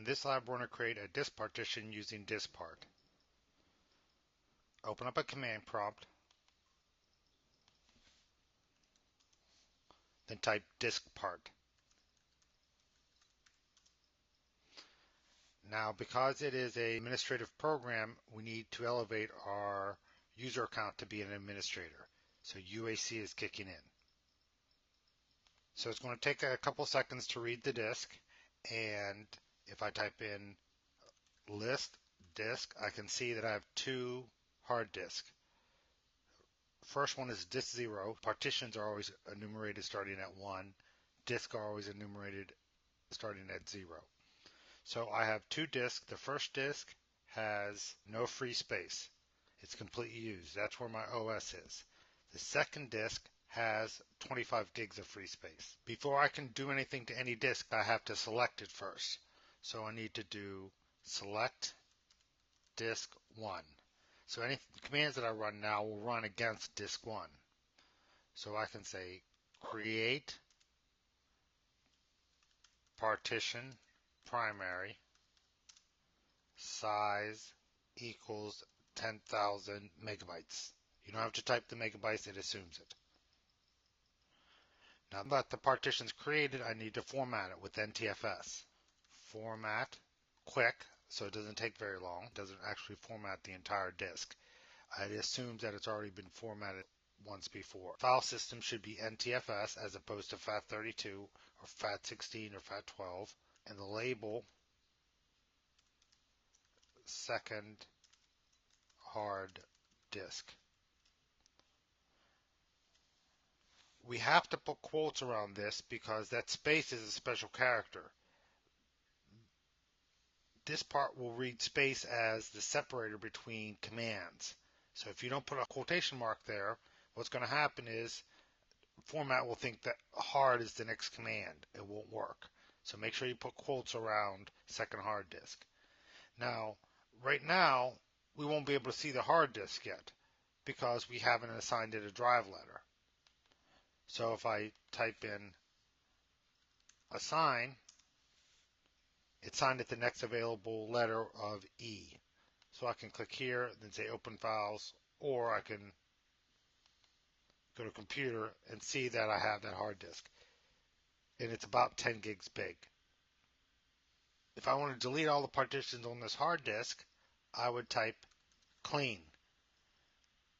this lab, we're going to create a disk partition using Diskpart. Open up a command prompt, then type Diskpart. Now, because it is an administrative program, we need to elevate our user account to be an administrator. So UAC is kicking in. So it's going to take a couple seconds to read the disk, and if I type in list disk, I can see that I have two hard disks. First one is disk 0. Partitions are always enumerated starting at 1. Disks are always enumerated starting at 0. So I have two disks. The first disk has no free space. It's completely used. That's where my OS is. The second disk has 25 gigs of free space. Before I can do anything to any disk, I have to select it first. So I need to do select disk 1. So any commands that I run now will run against disk 1. So I can say create partition primary size equals 10,000 megabytes. You don't have to type the megabytes, it assumes it. Now that the partition's created, I need to format it with NTFS. Format quick, so it doesn't take very long. It doesn't actually format the entire disk. It assumes that it's already been formatted once before. File system should be NTFS as opposed to FAT32 or FAT16 or FAT12. And the label, second hard disk. We have to put quotes around this because that space is a special character. This part will read space as the separator between commands. So if you don't put a quotation mark there, what's going to happen is format will think that hard is the next command. It won't work. So make sure you put quotes around second hard disk. Now, right now, we won't be able to see the hard disk yet because we haven't assigned it a drive letter. So if I type in assign, it signed it the next available letter of E. So I can click here, then say open files, or I can go to computer and see that I have that hard disk. And it's about 10 gigs big. If I want to delete all the partitions on this hard disk, I would type clean.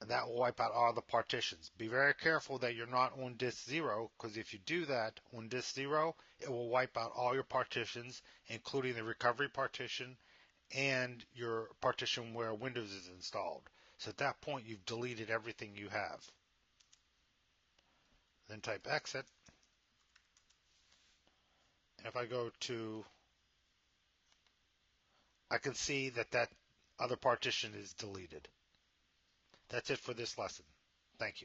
And that will wipe out all the partitions. Be very careful that you're not on disk 0, because if you do that on disk 0, it will wipe out all your partitions, including the recovery partition and your partition where Windows is installed. So at that point, you've deleted everything you have. Then type exit. And if I go to, I can see that that other partition is deleted. That's it for this lesson. Thank you.